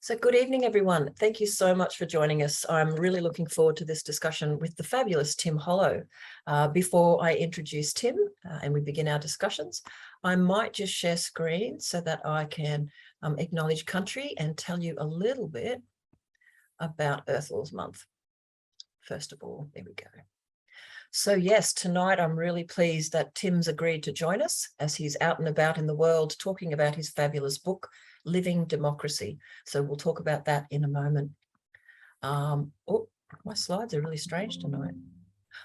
So good evening, everyone. Thank you so much for joining us. I'm really looking forward to this discussion with the fabulous Tim Hollo. Before I introduce Tim and we begin our discussions, I might just share screen so that I can acknowledge country and tell you a little bit about Earth Laws Month. First of all, there we go. So yes, tonight I'm really pleased that Tim's agreed to join us as he's out and about in the world talking about his fabulous book, Living Democracy. So we'll talk about that in a moment. Oh, my slides are really strange tonight.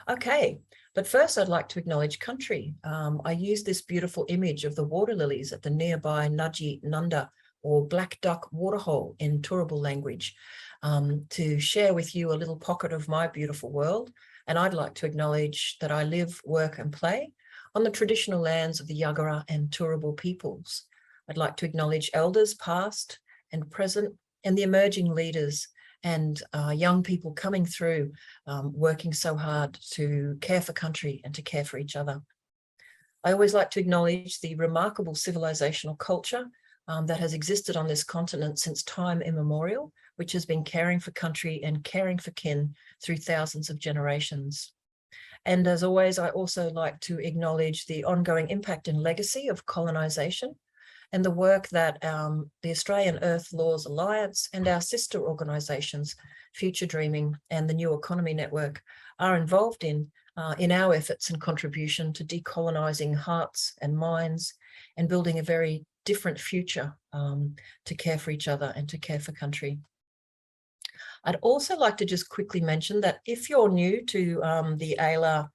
Okay, but first I'd like to acknowledge country. I use this beautiful image of the water lilies at the nearby Nudji Nunda or Black Duck Waterhole in Turrbal language to share with you a little pocket of my beautiful world. And I'd like to acknowledge that I live, work and play on the traditional lands of the Yagara and Turrbal peoples. I'd like to acknowledge elders past and present and the emerging leaders and young people coming through, working so hard to care for country and to care for each other. I always like to acknowledge the remarkable civilizational culture that has existed on this continent since time immemorial, which has been caring for country and caring for kin through thousands of generations. And as always, I also like to acknowledge the ongoing impact and legacy of colonization and the work that the Australian Earth Laws Alliance and our sister organisations, Future Dreaming and the New Economy Network, are involved in our efforts and contribution to decolonising hearts and minds and building a very different future to care for each other and to care for country. I'd also like to just quickly mention that if you're new to the ALA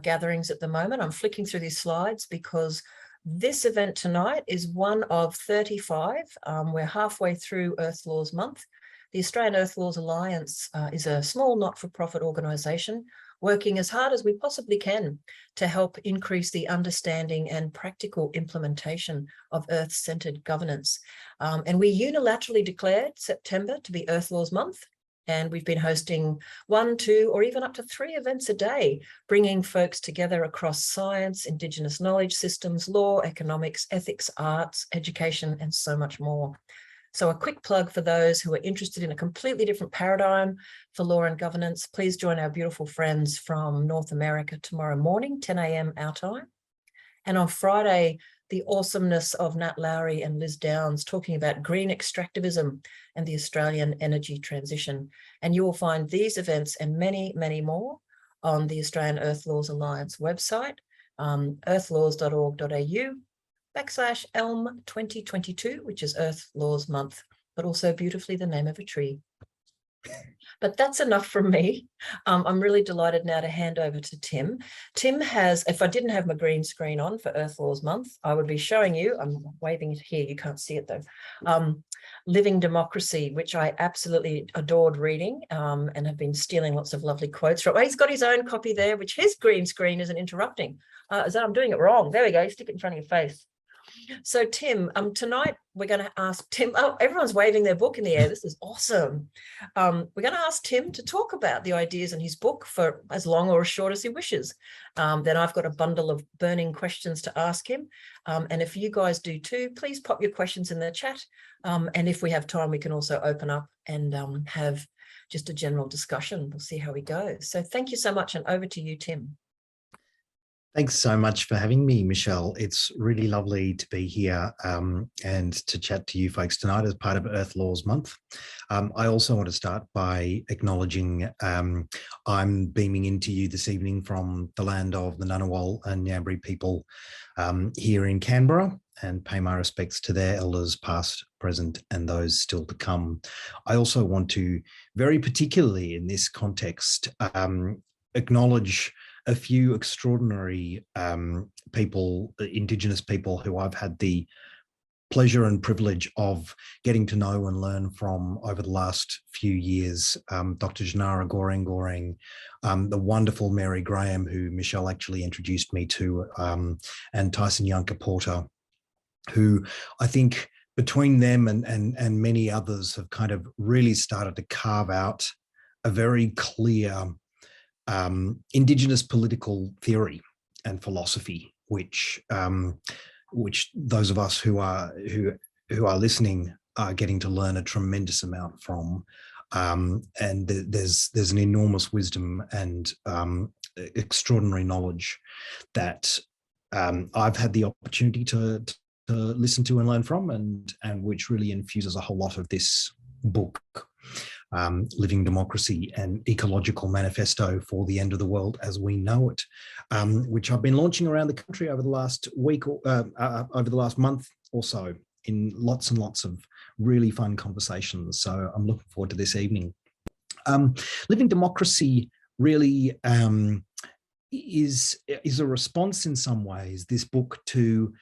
gatherings at the moment, I'm flicking through these slides because this event tonight is one of 35. We're halfway through Earth Laws Month. The Australian Earth Laws Alliance is a small not-for-profit organisation working as hard as we possibly can to help increase the understanding and practical implementation of Earth-centred governance. And we unilaterally declared September to be Earth Laws Month. And we've been hosting 1, 2, or even up to 3 events a day, bringing folks together across science, Indigenous knowledge systems, law, economics, ethics, arts, education, and so much more. So a quick plug for those who are interested in a completely different paradigm for law and governance, please join our beautiful friends from North America tomorrow morning, 10 a.m. our time. And on Friday, the awesomeness of Nat Lowry and Liz Downs talking about green extractivism and the Australian energy transition. And you will find these events and many, many more on the Australian Earth Laws Alliance website, earthlaws.org.au/ELM 2022, which is Earth Laws Month, but also beautifully the name of a tree. But that's enough from me. I'm really delighted now to hand over to Tim. Tim has, if I didn't have my green screen on for Earth Laws Month, I would be showing you, I'm waving it here, you can't see it though, Living Democracy, which I absolutely adored reading and have been stealing lots of lovely quotes from. Oh, he's got his own copy there, which his green screen isn't interrupting. Is that I'm doing it wrong? There we go, stick it in front of your face. So Tim, tonight we're going to ask Tim, oh, everyone's waving their book in the air. This is awesome. We're going to ask Tim to talk about the ideas in his book for as long or as short as he wishes. Then I've got a bundle of burning questions to ask him. And if you guys do too, please pop your questions in the chat. And if we have time, we can also open up and have just a general discussion. We'll see how we go. So thank you so much. And over to you, Tim. Thanks so much for having me, Michelle. It's really lovely to be here and to chat to you folks tonight as part of Earth Laws Month. I also want to start by acknowledging I'm beaming into you this evening from the land of the Ngunnawal and Ngambri people here in Canberra, and pay my respects to their elders past, present, and those still to come. I also want to, very particularly in this context, acknowledge a few extraordinary people, Indigenous people who I've had the pleasure and privilege of getting to know and learn from over the last few years. Dr. Janara Goreng, the wonderful Mary Graham, who Michelle actually introduced me to, and Tyson Yunker Porter, who I think between them and many others have kind of really started to carve out a very clear Indigenous political theory and philosophy, which those of us who are listening are getting to learn a tremendous amount from. And there's an enormous wisdom and extraordinary knowledge that I've had the opportunity to listen to and learn from, and which really infuses a whole lot of this book, Living Democracy and Ecological Manifesto for the End of the World as We Know It, which I've been launching around the country over the last week, or over the last month or so, in lots and lots of really fun conversations. So I'm looking forward to this evening. Living Democracy really is a response in some ways, this book, to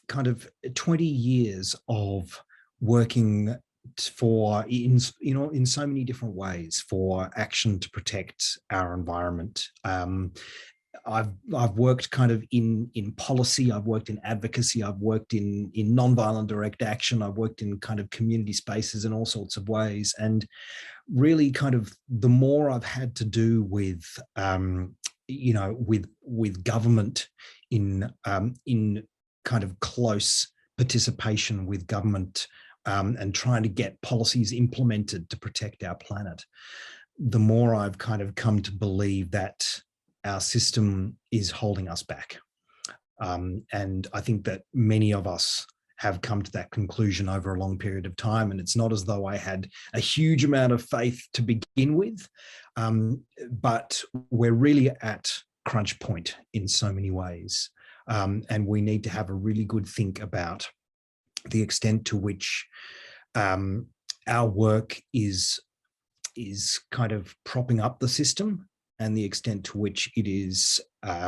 kind of 20 years of working for, in so many different ways, for action to protect our environment. I've worked kind of in policy, I've worked in advocacy, I've worked in nonviolent direct action, I've worked in kind of community spaces in all sorts of ways. And really kind of the more I've had to do with, with government in kind of close participation with government, and trying to get policies implemented to protect our planet, the more I've kind of come to believe that our system is holding us back. And I think that many of us have come to that conclusion over a long period of time. And it's not as though I had a huge amount of faith to begin with, but we're really at crunch point in so many ways. And we need to have a really good think about the extent to which our work is kind of propping up the system, and the extent to which it is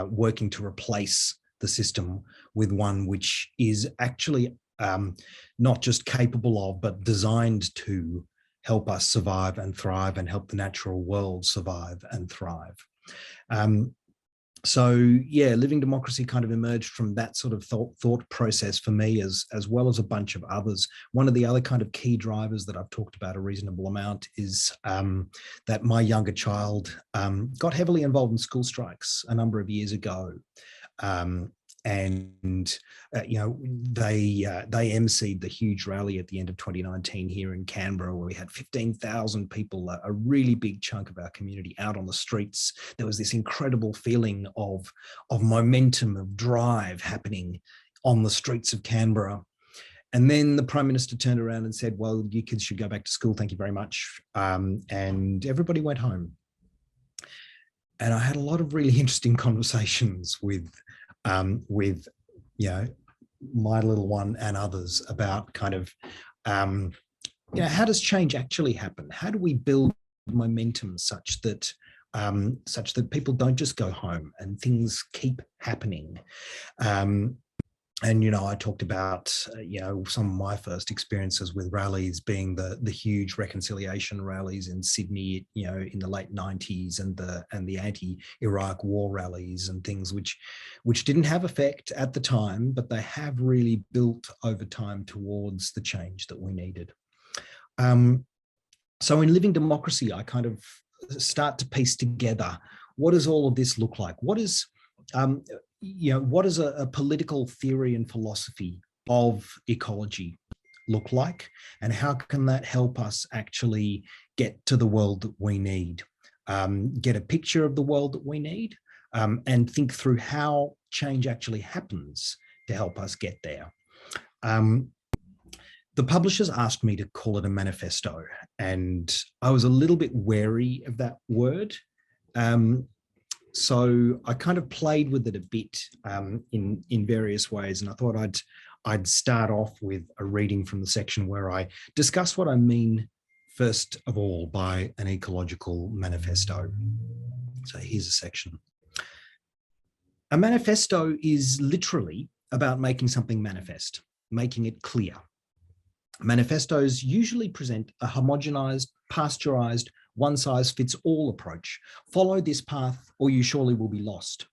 working to replace the system with one which is actually not just capable of, but designed to help us survive and thrive, and help the natural world survive and thrive. So yeah, Living Democracy kind of emerged from that sort of thought process for me, as well as a bunch of others. One of the other kind of key drivers that I've talked about a reasonable amount is that my younger child got heavily involved in school strikes a number of years ago. And they emceed the huge rally at the end of 2019 here in Canberra, where we had 15,000 people, a really big chunk of our community, out on the streets. There was this incredible feeling of momentum, of drive happening on the streets of Canberra. And then the Prime Minister turned around and said, well, you kids should go back to school, thank you very much. And everybody went home. And I had a lot of really interesting conversations with my little one and others about kind of how does change actually happen? How do we build momentum such that people don't just go home and things keep happening? And, I talked about, some of my first experiences with rallies being the huge reconciliation rallies in Sydney, in the late 90s, and the anti-Iraq war rallies and things which didn't have effect at the time, but they have really built over time towards the change that we needed. So in Living Democracy, I kind of start to piece together, what does all of this look like? What is a political theory and philosophy of ecology look like, and how can that help us actually get to the world that we need, get a picture of the world that we need, and think through how change actually happens to help us get there. The publishers asked me to call it a manifesto, and I was a little bit wary of that word. So I kind of played with it a bit in various ways, and I thought I'd start off with a reading from the section where I discuss what I mean, first of all, by an ecological manifesto. So here's a section. A manifesto is literally about making something manifest, making it clear. Manifestos usually present a homogenized, pasteurized, one-size-fits-all approach. Follow this path or you surely will be lost.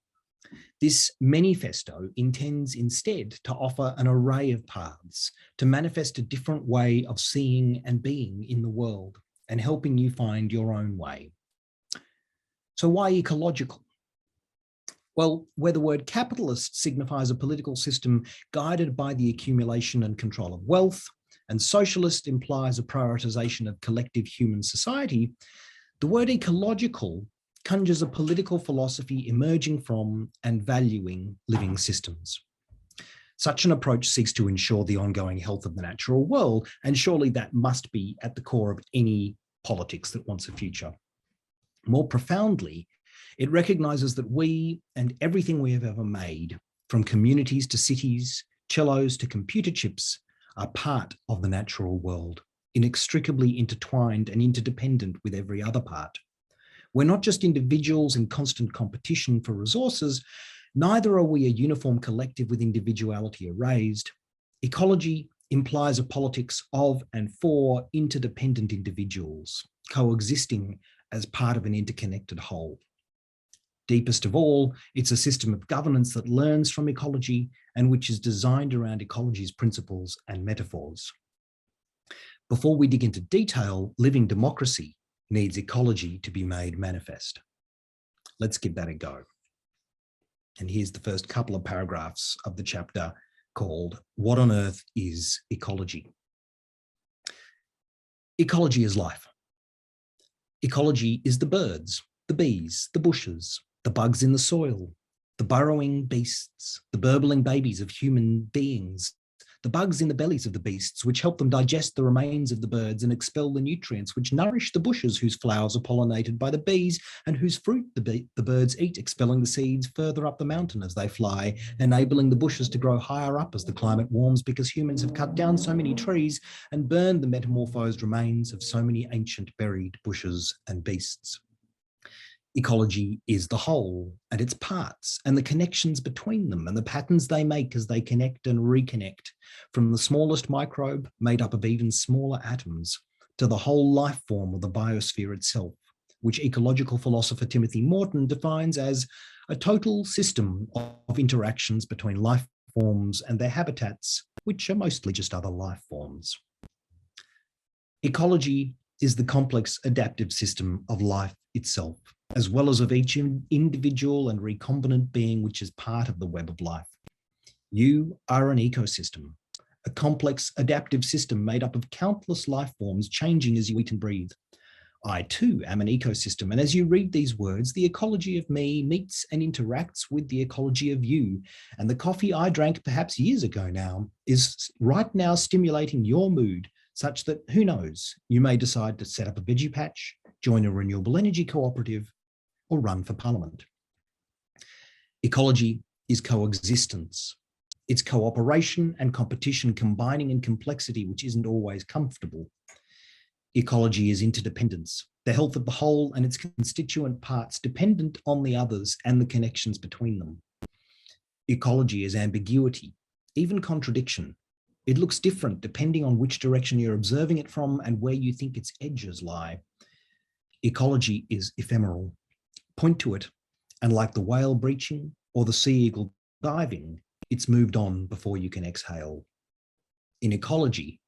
This manifesto intends instead to offer an array of paths to manifest a different way of seeing and being in the world, and helping you find your own way. So why ecological? Well, where the word capitalist signifies a political system guided by the accumulation and control of wealth, and socialist implies a prioritization of collective human society, the word ecological conjures a political philosophy emerging from and valuing living systems. Such an approach seeks to ensure the ongoing health of the natural world, and surely that must be at the core of any politics that wants a future. More profoundly, it recognizes that we and everything we have ever made, from communities to cities, cellos to computer chips, are part of the natural world, inextricably intertwined and interdependent with every other part. We're not just individuals in constant competition for resources, neither are we a uniform collective with individuality erased. Ecology implies a politics of and for interdependent individuals, coexisting as part of an interconnected whole. Deepest of all, it's a system of governance that learns from ecology and which is designed around ecology's principles and metaphors. Before we dig into detail, living democracy needs ecology to be made manifest. Let's give that a go. And here's the first couple of paragraphs of the chapter called What on Earth is Ecology? Ecology is life. Ecology is the birds, the bees, the bushes, the bugs in the soil, the burrowing beasts, the burbling babies of human beings, the bugs in the bellies of the beasts, which help them digest the remains of the birds and expel the nutrients which nourish the bushes whose flowers are pollinated by the bees and whose fruit the birds eat, expelling the seeds further up the mountain as they fly, enabling the bushes to grow higher up as the climate warms because humans have cut down so many trees and burned the metamorphosed remains of so many ancient buried bushes and beasts. Ecology is the whole and its parts and the connections between them and the patterns they make as they connect and reconnect, from the smallest microbe made up of even smaller atoms to the whole life form of the biosphere itself, which ecological philosopher Timothy Morton defines as a total system of interactions between life forms and their habitats, which are mostly just other life forms. Ecology is the complex adaptive system of life itself, as well as of each individual and recombinant being which is part of the web of life. You are an ecosystem, a complex adaptive system made up of countless life forms changing as you eat and breathe. I too am an ecosystem, and as you read these words, the ecology of me meets and interacts with the ecology of you, and the coffee I drank perhaps years ago now is right now stimulating your mood, such that, who knows, you may decide to set up a veggie patch, join a renewable energy cooperative, or run for parliament. Ecology is coexistence. It's cooperation and competition combining in complexity, which isn't always comfortable. Ecology is interdependence, the health of the whole and its constituent parts dependent on the others and the connections between them. Ecology is ambiguity, even contradiction. It looks different depending on which direction you're observing it from and where you think its edges lie. Ecology is ephemeral. Point to it, and like the whale breaching or the sea eagle diving, it's moved on before you can exhale. In ecology,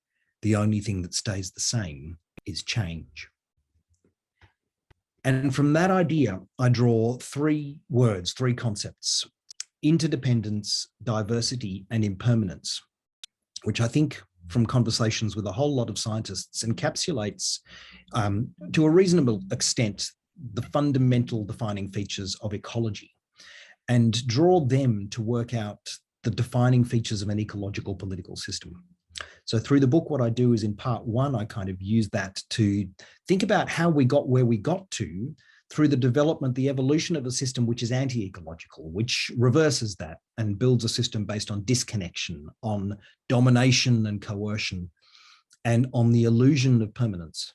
the only thing that stays the same is change. And from that idea, I draw three words, three concepts: interdependence, diversity, and impermanence, which I think from conversations with a whole lot of scientists encapsulates to a reasonable extent the fundamental defining features of ecology, and draw them to work out the defining features of an ecological political system. So through the book, what I do is in part one, I kind of use that to think about how we got where we got to through the development, the evolution of a system which is anti-ecological, which reverses that and builds a system based on disconnection, on domination and coercion, and on the illusion of permanence.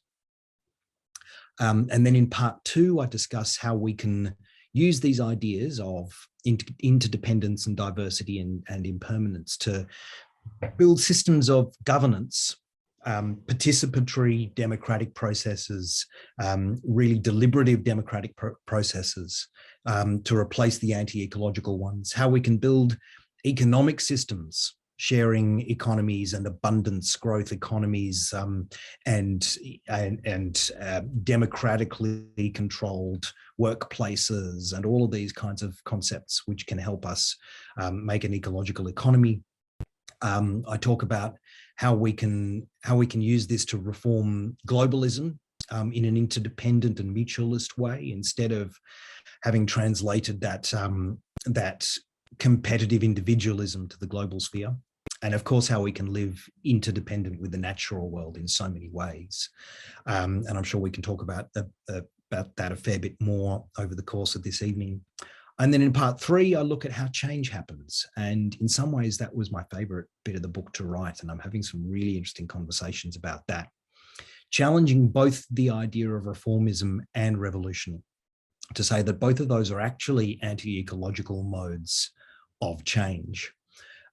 And then in part two, I discuss how we can use these ideas of interdependence and diversity and impermanence to build systems of governance, participatory democratic processes, really deliberative democratic processes to replace the anti-ecological ones, how we can build economic systems, sharing economies and abundance growth economies, and democratically controlled workplaces, and all of these kinds of concepts which can help us make an ecological economy. I talk about how we can use this to reform globalism in an interdependent and mutualist way, instead of having translated that competitive individualism to the global sphere. And of course, how we can live interdependent with the natural world in so many ways. And I'm sure we can talk about that a fair bit more over the course of this evening. And then in part 3, I look at how change happens. And in some ways, that was my favorite bit of the book to write. And I'm having some really interesting conversations about that, challenging both the idea of reformism and revolution, to say that both of those are actually anti-ecological modes of change.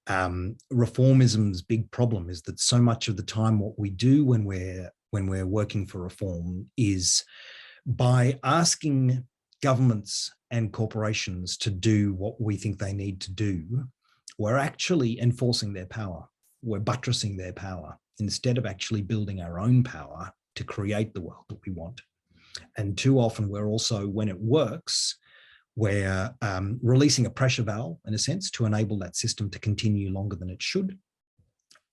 Reformism's big problem is that so much of the time what we do when we're working for reform is by asking governments and corporations to do what we think they need to do, we're actually enforcing their power. We're buttressing their power instead of actually building our own power to create the world that we want. And too often we're also, when it works, we're releasing a pressure valve, in a sense, to enable that system to continue longer than it should.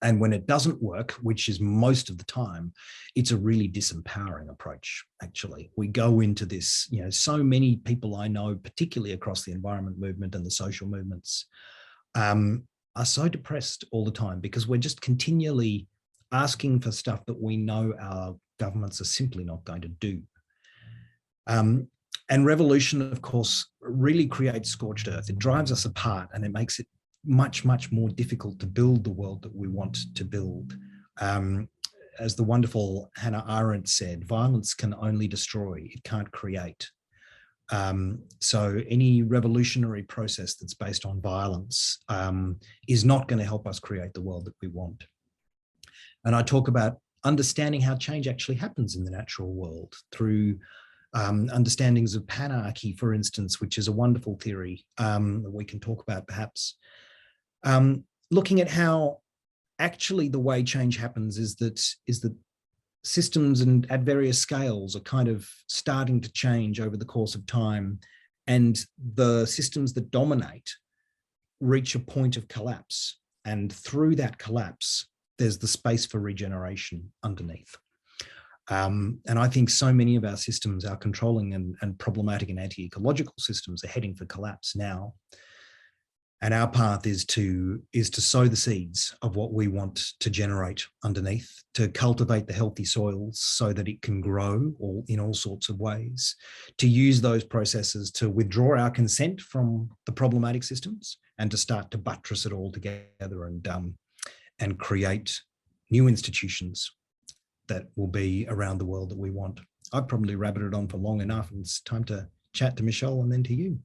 And when it doesn't work, which is most of the time, it's a really disempowering approach, actually. We go into this, so many people I know, particularly across the environment movement and the social movements, are so depressed all the time because we're just continually asking for stuff that we know our governments are simply not going to do. And revolution, of course, really creates scorched earth. It drives us apart, and it makes it much, much more difficult to build the world that we want to build. As the wonderful Hannah Arendt said, violence can only destroy, it can't create. So any revolutionary process that's based on violence is not going to help us create the world that we want. And I talk about understanding how change actually happens in the natural world through understandings of panarchy, for instance, which is a wonderful theory that we can talk about perhaps. Looking at how actually the way change happens is that systems and at various scales are kind of starting to change over the course of time, and the systems that dominate reach a point of collapse. And through that collapse, there's the space for regeneration underneath. And I think so many of our systems, our controlling and problematic and anti-ecological systems, are heading for collapse now. And our path is to sow the seeds of what we want to generate underneath, to cultivate the healthy soils so that it can grow in all sorts of ways, to use those processes to withdraw our consent from the problematic systems and to start to buttress it all together and create new institutions that will be around the world that we want. I've probably rabbited on for long enough, and it's time to chat to Michelle and then to you.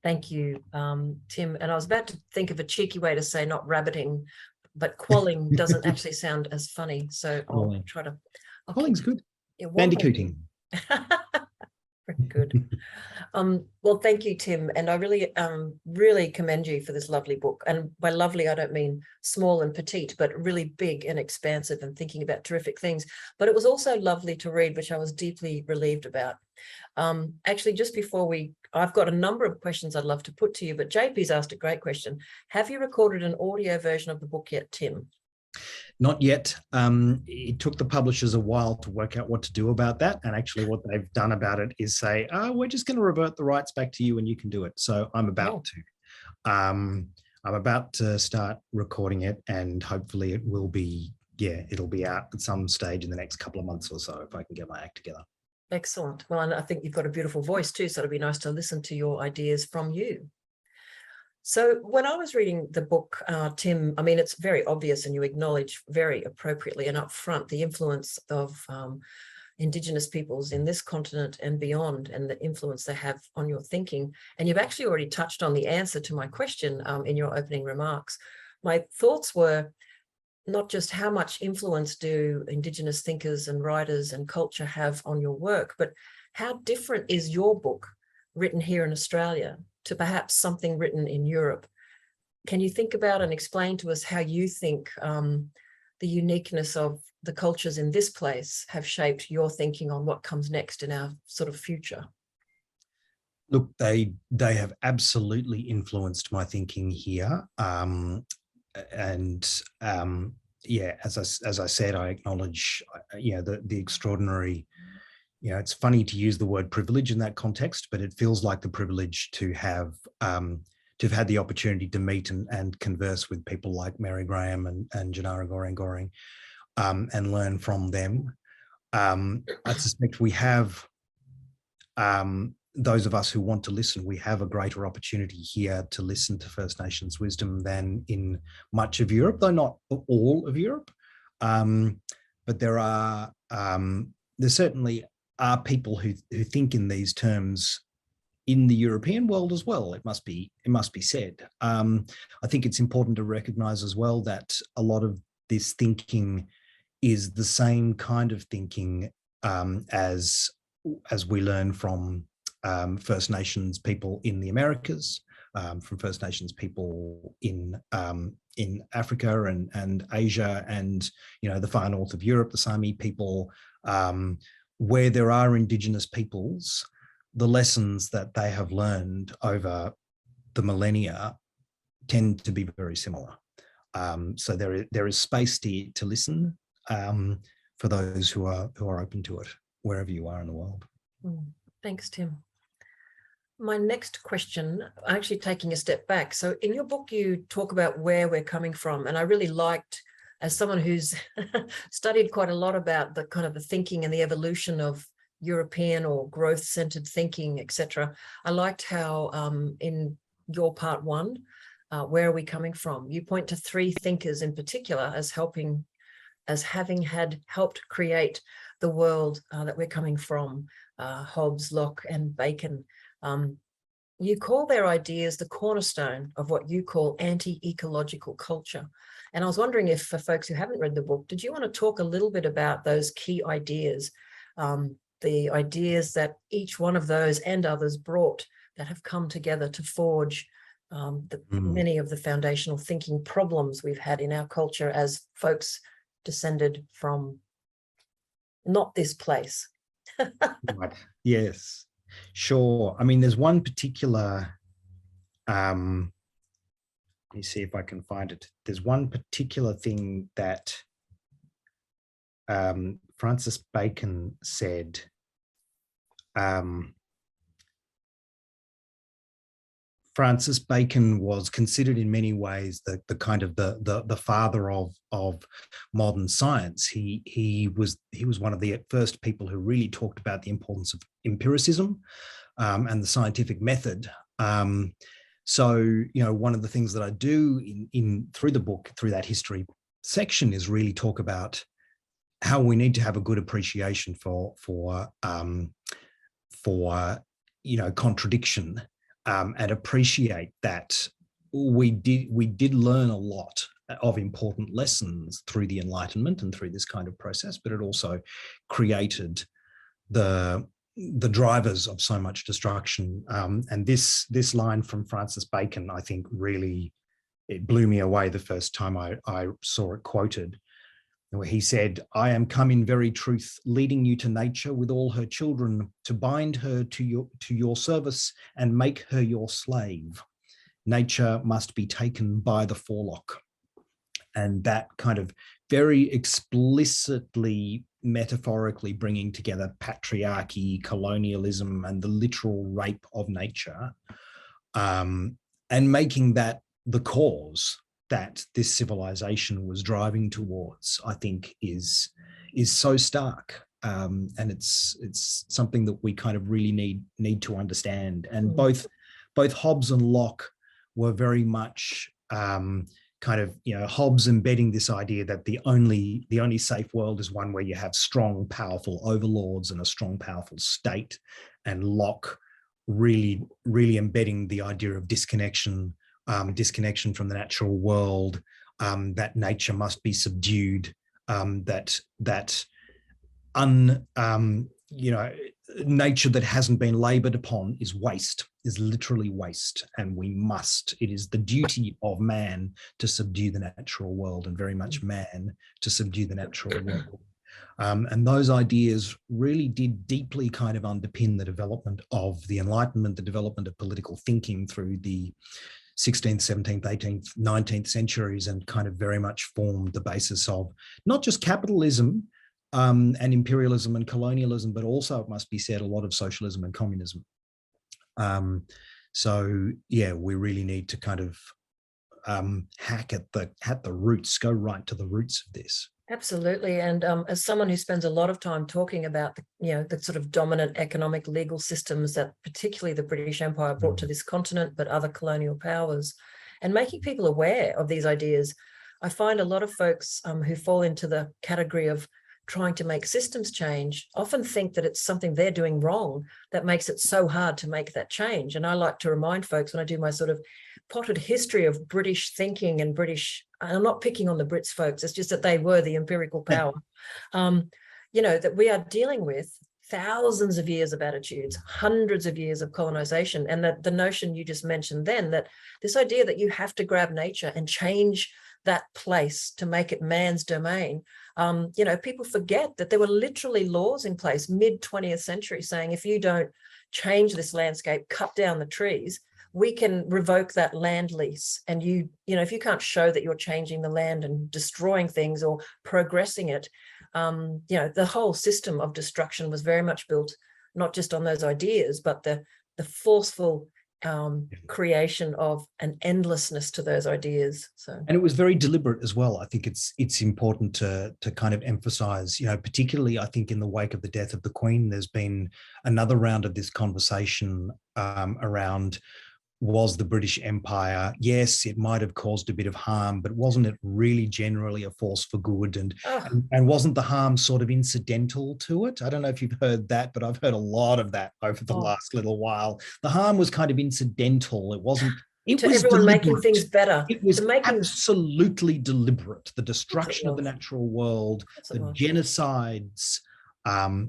Thank you, Tim. And I was about to think of a cheeky way to say not rabbiting, but qualling doesn't actually sound as funny. So I'll try to. Qualling's good. Bandicooting. Very good. Well, thank you, Tim. And I really commend you for this lovely book. And by lovely, I don't mean small and petite, but really big and expansive and thinking about terrific things. But it was also lovely to read, which I was deeply relieved about. Actually, just before I've got a number of questions I'd love to put to you, but JP's asked a great question. Have you recorded an audio version of the book yet, Tim? Not yet. It took the publishers a while to work out what to do about that. And actually what they've done about it is say, we're just going to revert the rights back to you and you can do it. So I'm about to. I'm about to start recording it, and hopefully it will be, it'll be out at some stage in the next couple of months or so if I can get my act together. Excellent. Well, and I think you've got a beautiful voice too, so it'll be nice to listen to your ideas from you. So when I was reading the book, Tim, I mean, it's very obvious, and you acknowledge very appropriately and upfront the influence of Indigenous peoples in this continent and beyond, and the influence they have on your thinking. And you've actually already touched on the answer to my question in your opening remarks. My thoughts were not just how much influence do Indigenous thinkers and writers and culture have on your work, but how different is your book written here in Australia to perhaps something written in Europe? Can you think about and explain to us how you think the uniqueness of the cultures in this place have shaped your thinking on what comes next in our sort of future? Look, they have absolutely influenced my thinking here. yeah, as I said, I acknowledge, the extraordinary. It's funny to use the word privilege in that context, but it feels like the privilege to have had the opportunity to meet and converse with people like Mary Graham and Janara Goring, and learn from them. I suspect we have, those of us who want to listen, we have a greater opportunity here to listen to First Nations wisdom than in much of Europe, though not all of Europe. But there certainly are people who think in these terms in the European world as well. It must be said. I think it's important to recognise as well that a lot of this thinking is the same kind of thinking as we learn from First Nations people in the Americas, from First Nations people in Africa and Asia, and the far north of Europe, the Sami people, where there are Indigenous peoples. The lessons that they have learned over the millennia tend to be very similar. So there is space to listen for those who are open to it, wherever you are in the world. Thanks, Tim. My next question, actually taking a step back. So in your book, you talk about where we're coming from. And I really liked, as someone who's studied quite a lot about the kind of the thinking and the evolution of European or growth-centered thinking, etc. I liked how in your part one, where are we coming from? You point to three thinkers in particular as having helped create the world that we're coming from, Hobbes, Locke, and Bacon. You call their ideas the cornerstone of what you call anti-ecological culture. And I was wondering if, for folks who haven't read the book, did you want to talk a little bit about those key ideas, the ideas that each one of those and others brought that have come together to forge many of the foundational thinking problems we've had in our culture as folks descended from not this place? Right. Yes, sure. I mean, there's one particular, let me see if I can find it. There's one particular thing that Francis Bacon said. Francis Bacon was considered in many ways the kind of the father of modern science. He was one of the first people who really talked about the importance of empiricism and the scientific method. So one of the things that I do in through the book, through that history section, is really talk about how we need to have a good appreciation for contradiction. And appreciate that we did learn a lot of important lessons through the Enlightenment and through this kind of process, but it also created the drivers of so much destruction. And this line from Francis Bacon, I think, really, it blew me away the first time I saw it quoted, where he said, "I am come in very truth, leading you to nature with all her children, to bind her to your service and make her your slave. Nature must be taken by the forelock." And that kind of very explicitly, metaphorically bringing together patriarchy, colonialism, and the literal rape of nature, and making that the cause that this civilization was driving towards, I think is so stark, and it's something that we kind of really need to understand. And both Hobbes and Locke were very much Hobbes embedding this idea that the only safe world is one where you have strong, powerful overlords and a strong, powerful state, and Locke really embedding the idea of disconnection from the natural world, that nature must be subdued, nature that hasn't been labored upon is literally waste, and it is the duty of man to subdue the natural world, and very much man to subdue the natural world. And those ideas really did deeply kind of underpin the development of the Enlightenment, the development of political thinking through the 16th, 17th, 18th, 19th centuries, and kind of very much formed the basis of not just capitalism and imperialism and colonialism, but also, it must be said, a lot of socialism and communism. So yeah, we really need to kind of hack at the roots, go right to the roots of this. Absolutely. And as someone who spends a lot of time talking about the sort of dominant economic legal systems that particularly the British Empire brought to this continent, but other colonial powers, and making people aware of these ideas, I find a lot of folks who fall into the category of trying to make systems change often think that it's something they're doing wrong that makes it so hard to make that change. And I like to remind folks when I do my sort of potted history of British thinking and British, I'm not picking on the Brits, folks, it's just that they were the empirical power, that we are dealing with thousands of years of attitudes, hundreds of years of colonization, and that the notion you just mentioned then, that this idea that you have to grab nature and change that place to make it man's domain. People forget that there were literally laws in place mid-20th century saying if you don't change this landscape, cut down the trees, we can revoke that land lease. And if you can't show that you're changing the land and destroying things or progressing it, the whole system of destruction was very much built not just on those ideas, but the forceful creation of an endlessness to those ideas. And it was very deliberate as well. I think it's important to kind of emphasize, particularly I think in the wake of the death of the Queen, there's been another round of this conversation around, was the British Empire, yes, it might have caused a bit of harm, but wasn't it really generally a force for good? And wasn't the harm sort of incidental to it? I don't know if you've heard that, but I've heard a lot of that over the last little while. The harm was kind of incidental. It wasn't. It was everyone deliberate. Making things better. It was absolutely deliberate. The destruction of the natural world, the genocides,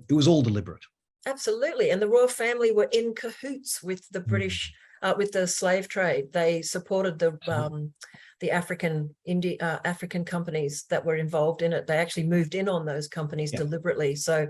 it was all deliberate. Absolutely. And the royal family were in cahoots with the British, with the slave trade. They supported the African companies that were involved in it. They actually moved in on those companies deliberately. So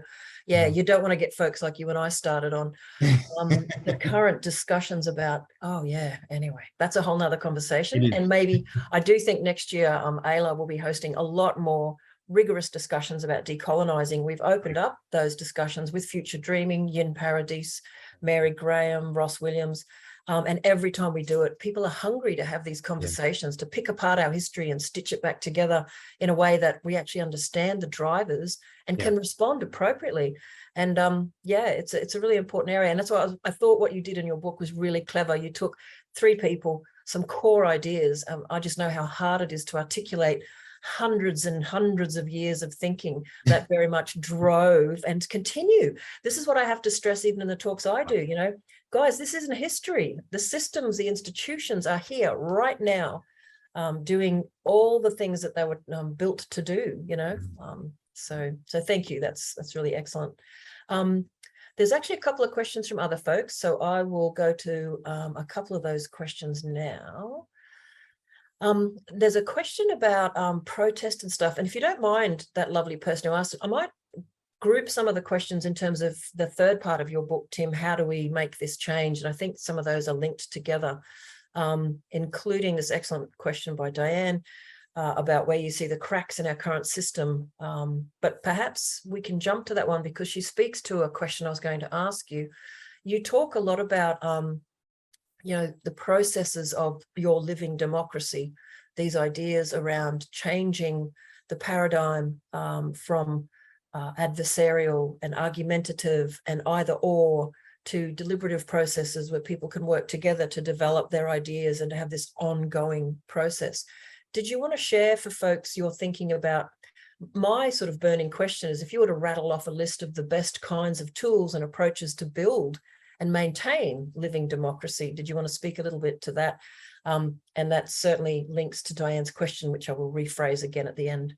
you don't want to get folks like you and I started on the current discussions about, anyway, that's a whole nother conversation. And maybe I do think next year Ayla will be hosting a lot more rigorous discussions about decolonizing. We've opened up those discussions with Future Dreaming, Yin Paradise, Mary Graham, Ross Williams. And every time we do it, people are hungry to have these conversations, to pick apart our history and stitch it back together in a way that we actually understand the drivers and can respond appropriately. And it's a really important area. And that's why I thought what you did in your book was really clever. You took three people, some core ideas. I just know how hard it is to articulate hundreds and hundreds of years of thinking that very much drove and continue. This is what I have to stress even in the talks I do, guys, this isn't history. The systems, the institutions are here right now, doing all the things that they were built to do, so thank you. That's really excellent. There's actually a couple of questions from other folks, so I will go to a couple of those questions now. There's a question about protest and stuff. And if you don't mind, that lovely person who asked it, I might group some of the questions in terms of the third part of your book, Tim, how do we make this change? And I think some of those are linked together, including this excellent question by Diane about where you see the cracks in our current system. But perhaps we can jump to that one because she speaks to a question I was going to ask you. You talk a lot about the processes of your living democracy, these ideas around changing the paradigm from adversarial and argumentative and either or to deliberative processes where people can work together to develop their ideas and to have this ongoing process. Did you want to share for folks your thinking about, my sort of burning question is, if you were to rattle off a list of the best kinds of tools and approaches to build and maintain living democracy, did you want to speak a little bit to that? And that certainly links to Diane's question, which I will rephrase again at the end.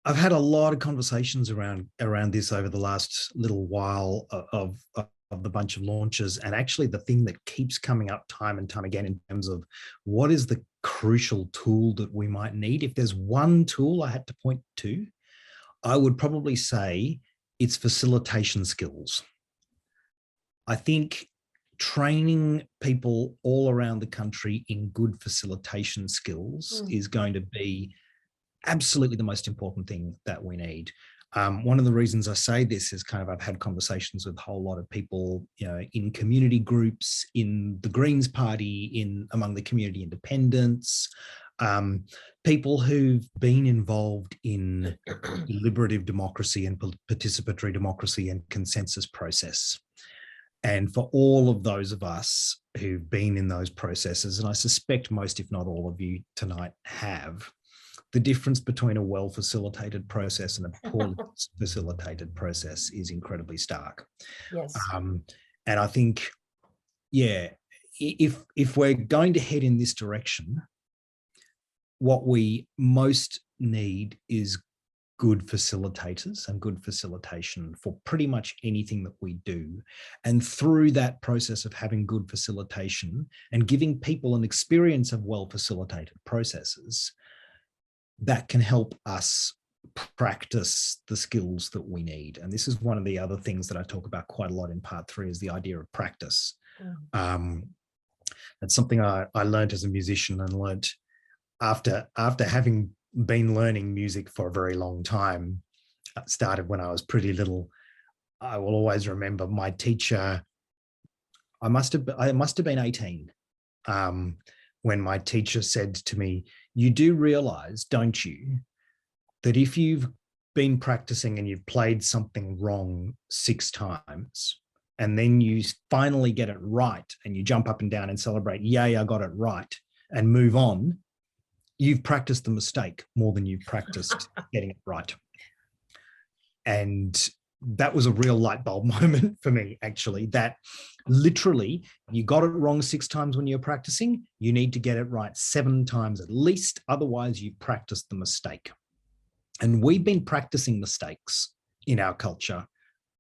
I've had a lot of conversations around this over the last little while of the bunch of launches. And actually the thing that keeps coming up time and time again in terms of what is the crucial tool that we might need, if there's one tool I had to point to, I would probably say it's facilitation skills. I think training people all around the country in good facilitation skills is going to be absolutely the most important thing that we need. One of the reasons I say this is kind of I've had conversations with a whole lot of people, you know, in community groups, in the Greens Party, among the community independents, people who've been involved in deliberative democracy and participatory democracy and consensus process. And for all of those of us who've been in those processes, and I suspect most, if not all of you tonight have, the difference between a well-facilitated process and a poorly facilitated process is incredibly stark. Yes. And I think, yeah, if we're going to head in this direction, what we most need is good facilitators and good facilitation for pretty much anything that we do. And through that process of having good facilitation and giving people an experience of well-facilitated processes, that can help us practice the skills that we need. And this is one of the other things that I talk about quite a lot in part 3 is the idea of practice. That's something I learned as a musician and learned after having been learning music for a very long time. Started when I was pretty little. I will always remember my teacher. I must have been 18 when my teacher said to me, "You do realize, don't you, that if you've been practicing and you've played something wrong 6 times, and then you finally get it right and you jump up and down and celebrate, yay, I got it right, and move on, you've practiced the mistake more than you've practiced getting it right." And that was a real light bulb moment for me, actually, that literally you got it wrong 6 times when you're practicing, you need to get it right 7 times at least, otherwise you've practiced the mistake. And we've been practicing mistakes in our culture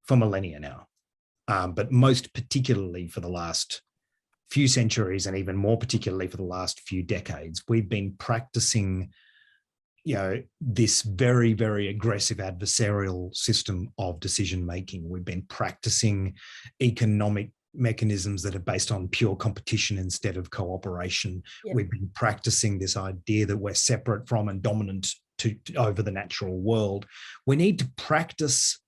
for millennia now, but most particularly for the last few centuries, and even more particularly for the last few decades, we've been practicing, you know, this very, very aggressive adversarial system of decision making. We've been practicing economic mechanisms that are based on pure competition instead of cooperation. Yep. We've been practicing this idea that we're separate from and dominant over the natural world. We need to practice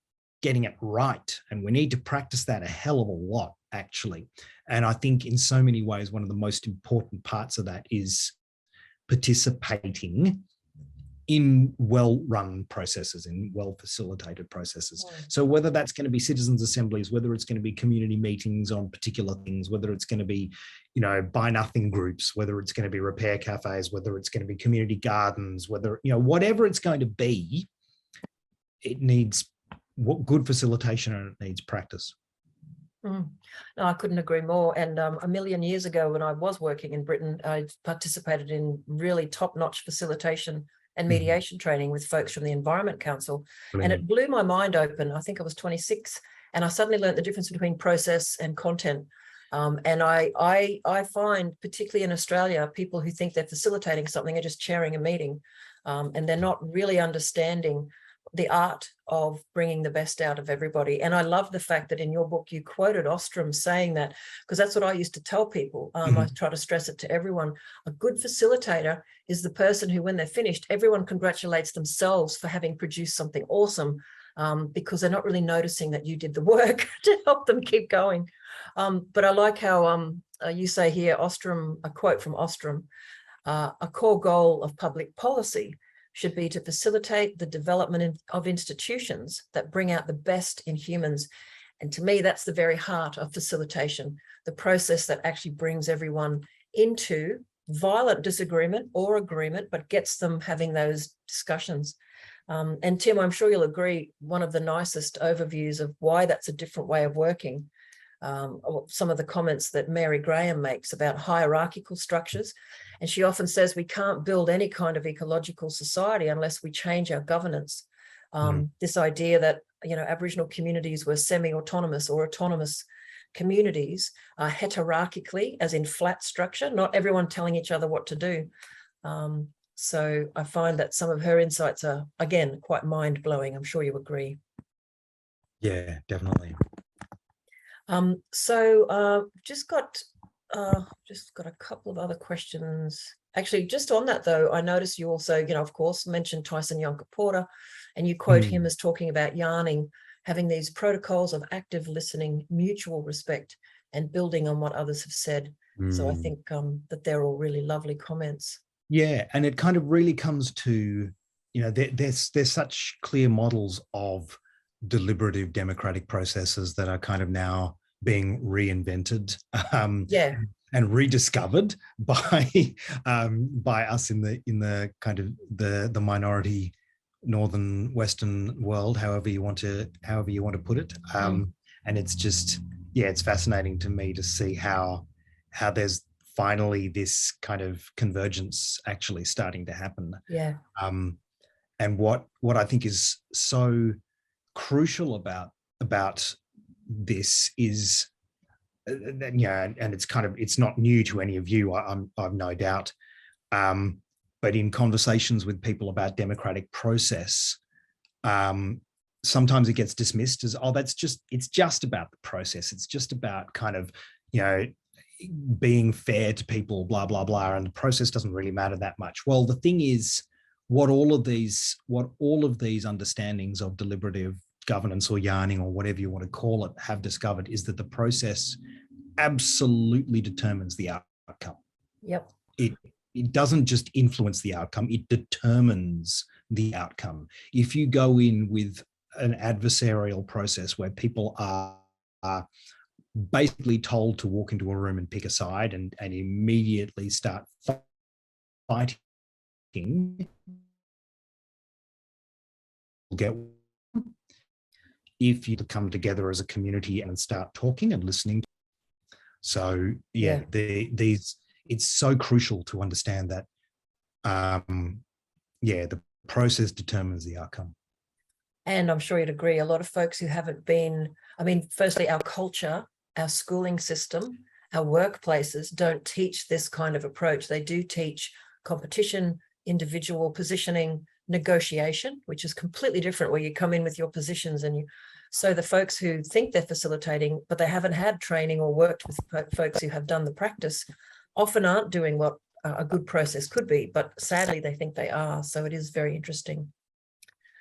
getting it right, and we need to practice that a hell of a lot, actually. And I think in so many ways, one of the most important parts of that is participating in well-run processes, in well-facilitated processes. So whether that's going to be citizens' assemblies, whether it's going to be community meetings on particular things, whether it's going to be, you know, buy nothing groups, whether it's going to be repair cafes, whether it's going to be community gardens, whether, you know, whatever it's going to be, it needs good facilitation and it needs practice. No, I couldn't agree more. And a million years ago, when I was working in Britain, I participated in really top-notch facilitation and mediation training with folks from the Environment Council. And it blew my mind open. I think I was 26, and I suddenly learned the difference between process and content. And I find, particularly in Australia, people who think they're facilitating something are just chairing a meeting, and they're not really understanding the art of bringing the best out of everybody. And I love the fact that in your book, you quoted Ostrom saying that, because that's what I used to tell people. I try to stress it to everyone. A good facilitator is the person who, when they're finished, everyone congratulates themselves for having produced something awesome, because they're not really noticing that you did the work to help them keep going. But I like how you say here, Ostrom, a quote from Ostrom, a core goal of public policy should be to facilitate the development of institutions that bring out the best in humans. And to me, that's the very heart of facilitation, the process that actually brings everyone into violent disagreement or agreement, but gets them having those discussions. And Tim, I'm sure you'll agree, one of the nicest overviews of why that's a different way of working, some of the comments that Mary Graham makes about hierarchical structures. And she often says we can't build any kind of ecological society unless we change our governance. This idea that, you know, Aboriginal communities were semi-autonomous or autonomous communities, heterarchically, as in flat structure, not everyone telling each other what to do. So I find that some of her insights are, again, quite mind-blowing. I'm sure you agree. Yeah, definitely. Just got a couple of other questions. Actually, just on that though, I noticed you also, of course, mentioned Tyson Yonker Porter, and you quote him as talking about yarning, having these protocols of active listening, mutual respect, and building on what others have said. So I think that they're all really lovely comments. Yeah, and it kind of really comes to, there's such clear models of deliberative democratic processes that are kind of now being reinvented and rediscovered by us in the kind of the minority northern Western world, however you want to put it. And it's just, it's fascinating to me to see how there's finally this kind of convergence actually starting to happen. Yeah. And what I think is so crucial about this is, and it's not new to any of you, I've no doubt. But in conversations with people about democratic process, sometimes it gets dismissed as, it's just about the process. It's just about kind of, being fair to people, blah, blah, blah. And the process doesn't really matter that much. Well, the thing is, what all of these understandings of deliberative governance or yarning or whatever you want to call it have discovered is that the process absolutely determines the outcome. Yep. It doesn't just influence the outcome, it determines the outcome. If you go in with an adversarial process where people are basically told to walk into a room and pick a side and immediately start fighting, if you come together as a community and start talking and listening. So it's so crucial to understand that the process determines the outcome. And I'm sure you'd agree, a lot of folks who haven't been, firstly, our culture, our schooling system, our workplaces don't teach this kind of approach. They do teach competition, individual positioning, negotiation, which is completely different, where you come in with your positions so the folks who think they're facilitating, but they haven't had training or worked with folks who have done the practice, often aren't doing what a good process could be, but sadly they think they are. So it is very interesting.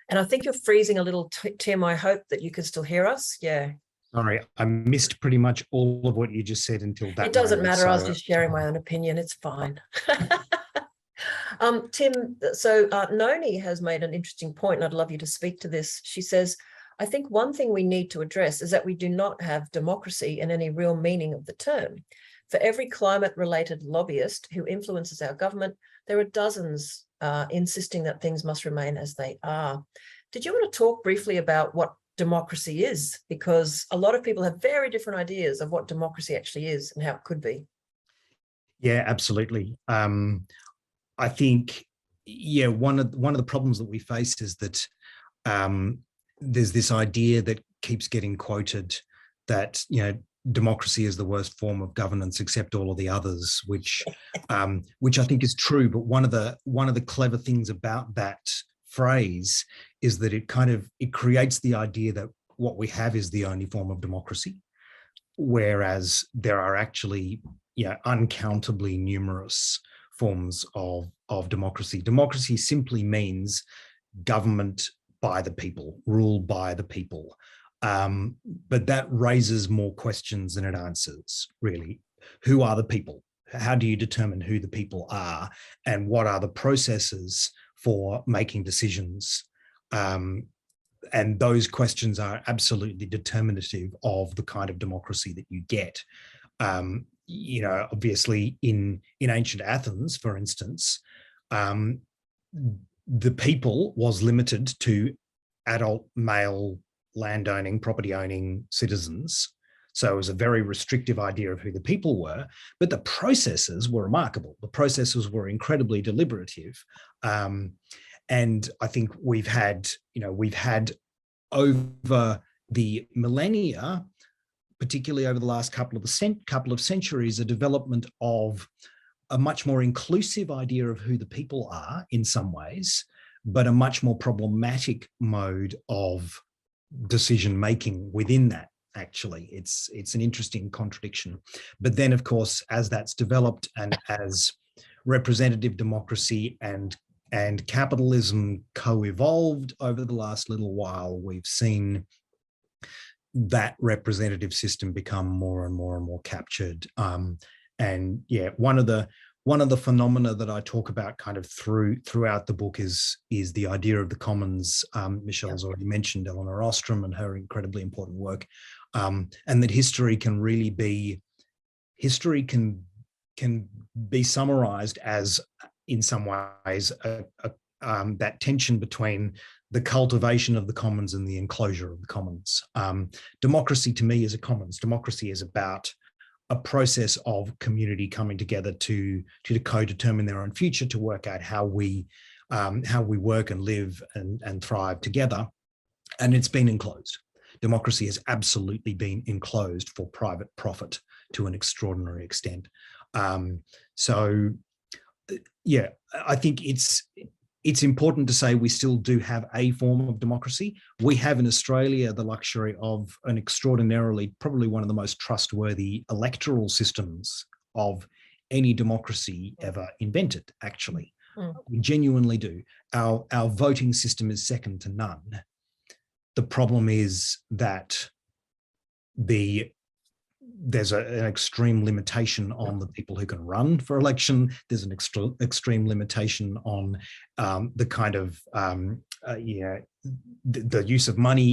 And I think you're freezing a little, Tim. I hope that you can still hear us. Yeah. Sorry, I missed pretty much all of what you just said until that. It doesn't matter. I was just sharing my own opinion. It's fine. Tim, so Noni has made an interesting point, and I'd love you to speak to this. She says, I think one thing we need to address is that we do not have democracy in any real meaning of the term. For every climate-related lobbyist who influences our government, there are dozens insisting that things must remain as they are. Did you want to talk briefly about what democracy is? Because a lot of people have very different ideas of what democracy actually is and how it could be. Yeah, absolutely. I think, one of the problems that we face is that there's this idea that keeps getting quoted that, democracy is the worst form of governance except all of the others, which I think is true. But one of the clever things about that phrase is that it creates the idea that what we have is the only form of democracy, whereas there are actually uncountably numerous forms of democracy. Democracy simply means government by the people, ruled by the people. But that raises more questions than it answers, really. Who are the people? How do you determine who the people are? And what are the processes for making decisions? And those questions are absolutely determinative of the kind of democracy that you get. Obviously in ancient Athens, for instance, the people was limited to adult male landowning, property-owning citizens. So it was a very restrictive idea of who the people were, but the processes were remarkable. The processes were incredibly deliberative. And I think we've had over the millennia, particularly over the last couple of centuries, a development of a much more inclusive idea of who the people are in some ways, but a much more problematic mode of decision making within that. actually. It's an interesting contradiction. But then, of course, as that's developed and as representative democracy and capitalism co-evolved over the last little while, we've seen that representative system become more and more and more captured. And yeah, one of the phenomena that I talk about kind of throughout the book is the idea of the commons. Michelle's already mentioned Eleanor Ostrom and her incredibly important work, and that history can be summarized as, in some ways, that tension between the cultivation of the commons and the enclosure of the commons. Democracy, to me, is a commons. Democracy is about a process of community coming together to co-determine their own future, to work out how we work and live and thrive together. And it's been enclosed. Democracy has absolutely been enclosed for private profit to an extraordinary extent. So yeah, I think it's important to say we still do have a form of democracy. We have in Australia the luxury of an extraordinarily, probably one of the most trustworthy electoral systems of any democracy ever invented, actually. We genuinely do. Our voting system is second to none. The problem is that there's an extreme limitation on the people who can run for election. There's an extreme limitation on the kind of, the use of money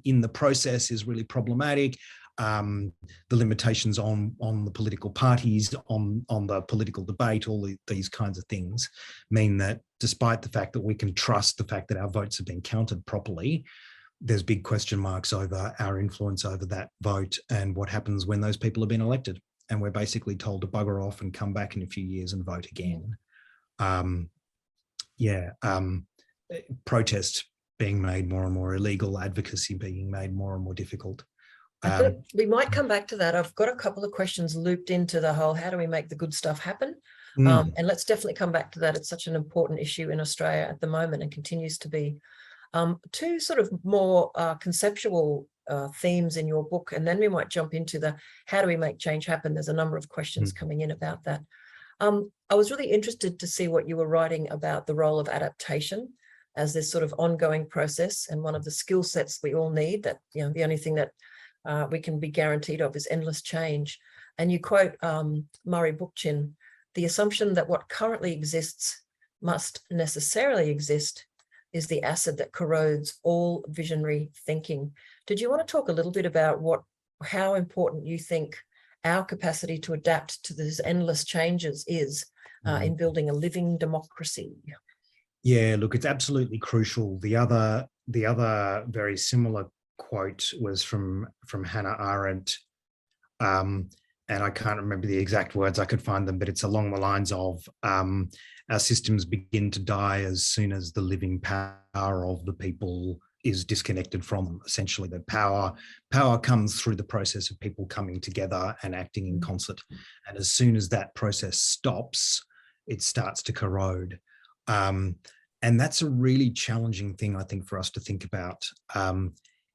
in the process is really problematic. The limitations on the political parties, on the political debate, all these kinds of things mean that despite the fact that we can trust the fact that our votes have been counted properly, there's big question marks over our influence over that vote and what happens when those people have been elected. And we're basically told to bugger off and come back in a few years and vote again. Protest being made more and more illegal, advocacy being made more and more difficult. I think we might come back to that. I've got a couple of questions looped into the whole, how do we make the good stuff happen? And let's definitely come back to that. It's such an important issue in Australia at the moment and continues to be. Two sort of more conceptual themes in your book, and then we might jump into the how do we make change happen. There's a number of questions coming in about that. I was really interested to see what you were writing about the role of adaptation as this sort of ongoing process, and one of the skill sets we all need, that, you know, the only thing that we can be guaranteed of is endless change. And you quote Murray Bookchin, the assumption that what currently exists must necessarily exist is the acid that corrodes all visionary thinking. Did you want to talk a little bit about how important you think our capacity to adapt to these endless changes is in building a living democracy? Yeah, look, it's absolutely crucial. The other very similar quote was from Hannah Arendt, and I can't remember the exact words. I could find them, but it's along the lines of our systems begin to die as soon as the living power of the people is disconnected from them. Essentially, the power comes through the process of people coming together and acting in concert. And as soon as that process stops, it starts to corrode. And that's a really challenging thing, I think, for us to think about.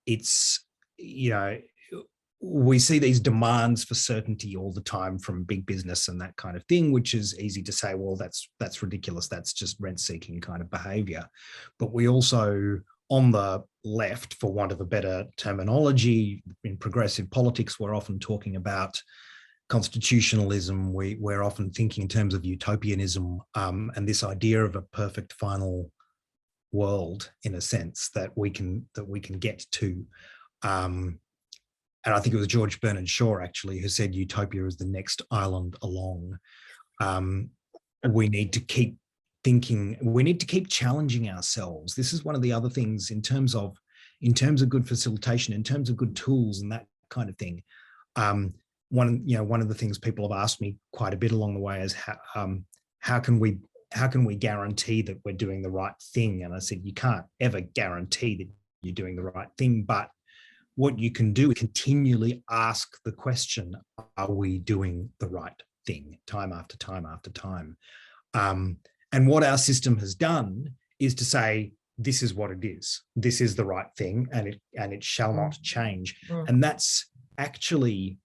It's, you know, we see these demands for certainty all the time from big business and that kind of thing, which is easy to say, well, that's ridiculous. That's just rent-seeking kind of behavior. But we also, on the left, for want of a better terminology, in progressive politics, we're often talking about constitutionalism. We're often thinking in terms of utopianism, and this idea of a perfect final world, in a sense, that we can get to. And I think it was George Bernard Shaw, actually, who said utopia is the next island along. We need to keep thinking, we need to keep challenging ourselves. This is one of the other things in terms of good facilitation, in terms of good tools and that kind of thing. One of the things people have asked me quite a bit along the way is how can we guarantee that we're doing the right thing? And I said, you can't ever guarantee that you're doing the right thing, but what you can do is continually ask the question, are we doing the right thing, time after time after time? And what our system has done is to say, this is what it is. This is the right thing, and it shall not change. And that's actually,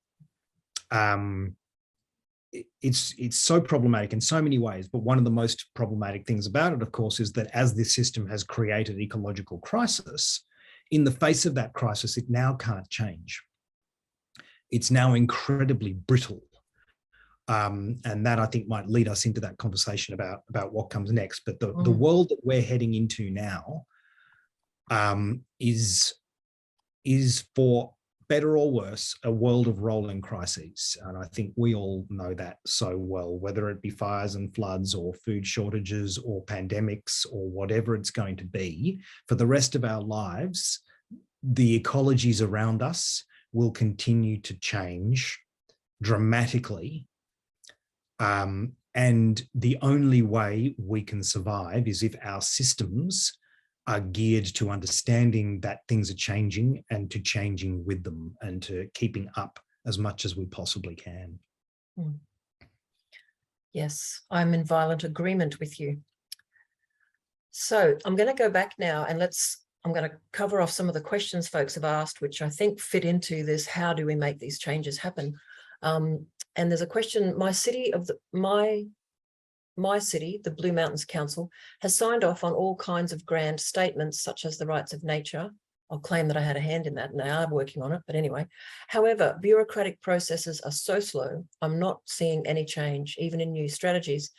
it's so problematic in so many ways. But one of the most problematic things about it, of course, is that as this system has created ecological crisis, in the face of that crisis, it now can't change. It's now incredibly brittle. And that, I think, might lead us into that conversation about what comes next. But the world that we're heading into now is for better or worse, a world of rolling crises. And I think we all know that so well, whether it be fires and floods or food shortages or pandemics or whatever it's going to be, for the rest of our lives, the ecologies around us will continue to change dramatically. And the only way we can survive is if our systems are geared to understanding that things are changing and to changing with them and to keeping up as much as we possibly can. Yes, I'm in violent agreement with you. So I'm going to go back now and I'm going to cover off some of the questions folks have asked, which I think fit into this, how do we make these changes happen? And there's a question, my city, the Blue Mountains Council, has signed off on all kinds of grand statements, such as the rights of nature. I'll claim that I had a hand in that and they are working on it, but anyway. However, bureaucratic processes are so slow, I'm not seeing any change, even in new strategies.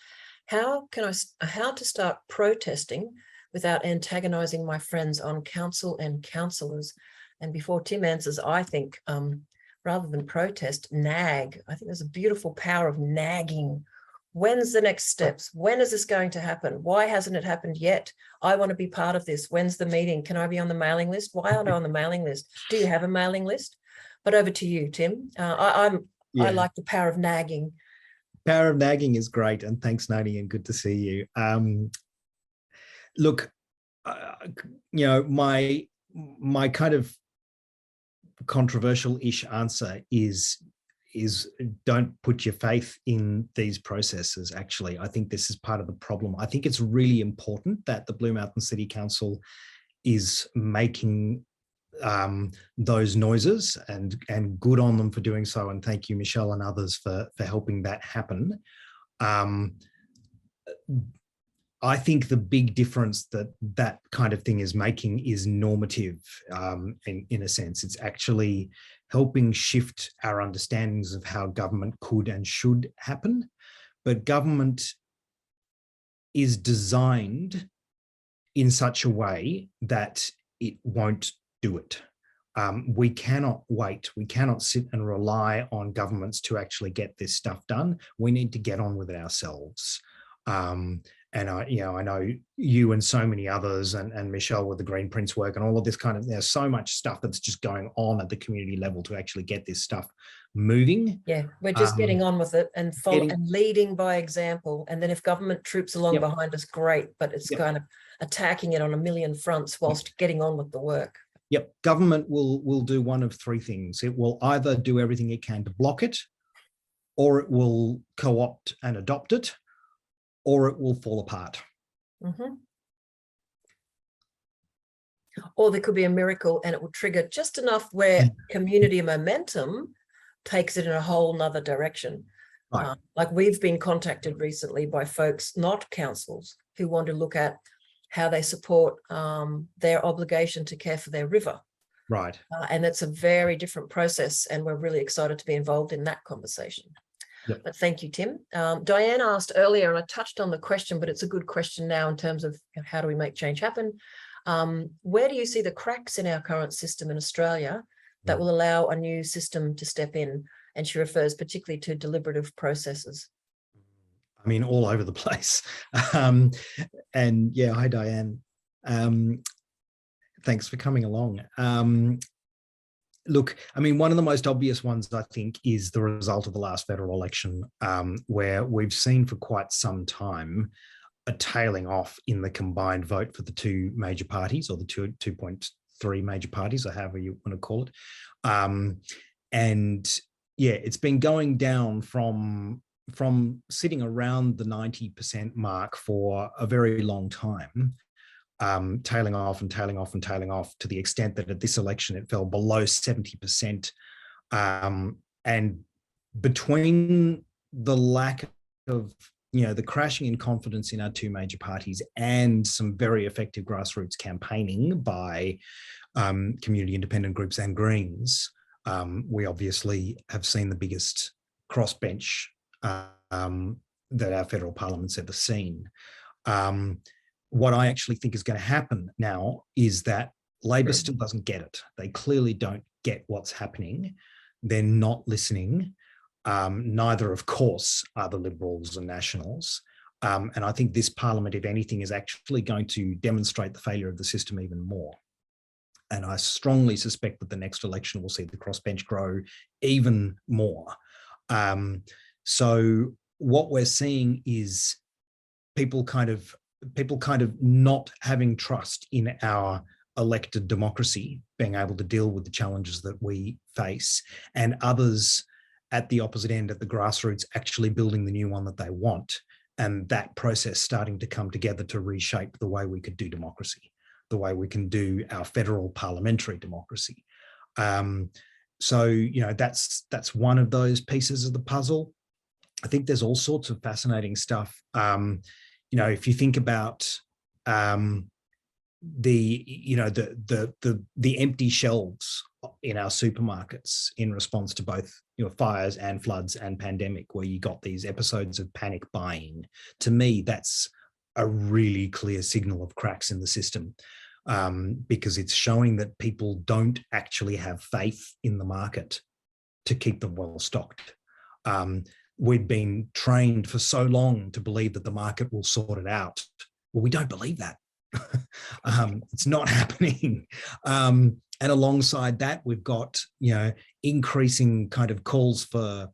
How to start protesting without antagonizing my friends on council and councillors? And before Tim answers, I think rather than protest, nag. I think there's a beautiful power of nagging. When's the next steps? When is this going to happen? Why hasn't it happened yet? I want to be part of this. When's the meeting? Can I be on the mailing list? Why aren't I on the mailing list? Do you have a mailing list? But over to you, Tim. I like the power of nagging. Power of nagging is great. And thanks, Noni, and good to see you. Look, my kind of controversial-ish answer is don't put your faith in these processes. Actually, I think this is part of the problem. I think it's really important that the Blue Mountain City Council is making those noises, and good on them for doing so. And thank you, Michelle and others, for helping that happen. I think the big difference that kind of thing is making is normative, in a sense. It's actually helping shift our understandings of how government could and should happen. But government is designed in such a way that it won't do it. We cannot wait. We cannot sit and rely on governments to actually get this stuff done. We need to get on with it ourselves. And I know you and so many others, and Michelle with the Green Prince work and all of this kind of, there's so much stuff that's just going on at the community level to actually get this stuff moving. Yeah, we're just getting on with it and leading by example. And then if government troops along behind us, great, but it's kind of attacking it on a million fronts whilst getting on with the work. Yep, government will do one of three things. It will either do everything it can to block it, or it will co-opt and adopt it, or it will fall apart. Or there could be a miracle and it will trigger just enough where community momentum takes it in a whole nother direction. Right. Like we've been contacted recently by folks, not councils, who want to look at how they support their obligation to care for their river. Right. And it's a very different process, and we're really excited to be involved in that conversation. Yep. But thank you, Tim. Diane asked earlier, and I touched on the question, but it's a good question now in terms of how do we make change happen? Where do you see the cracks in our current system in Australia that will allow a new system to step in? And she refers particularly to deliberative processes. I mean, all over the place. And yeah, hi, Diane. Thanks for coming along. Look, I mean, one of the most obvious ones, I think, is the result of the last federal election, where we've seen for quite some time a tailing off in the combined vote for the two major parties, or the 2.3 major parties, or however you want to call it. And yeah, it's been going down from sitting around the 90% mark for a very long time, tailing off and tailing off and tailing off, to the extent that at this election it fell below 70% And between the lack of, the crashing in confidence in our two major parties and some very effective grassroots campaigning by community independent groups and Greens, we obviously have seen the biggest crossbench that our federal parliament's ever seen. What I actually think is going to happen now is that Labor still doesn't get it. They clearly don't get what's happening. They're not listening. Neither, of course, are the Liberals and Nationals. And I think this parliament, if anything, is actually going to demonstrate the failure of the system even more. And I strongly suspect that the next election will see the crossbench grow even more. So what we're seeing is people kind of not having trust in our elected democracy, being able to deal with the challenges that we face, and others at the opposite end, at the grassroots, actually building the new one that they want. And that process starting to come together to reshape the way we could do democracy, the way we can do our federal parliamentary democracy. So, that's one of those pieces of the puzzle. I think there's all sorts of fascinating stuff. If you think about the empty shelves in our supermarkets in response to both fires and floods and pandemic, where you got these episodes of panic buying, to me that's a really clear signal of cracks in the system, because it's showing that people don't actually have faith in the market to keep them well stocked. We've been trained for so long to believe that the market will sort it out. Well, we don't believe that. It's not happening. And alongside that, we've got increasing kind of calls for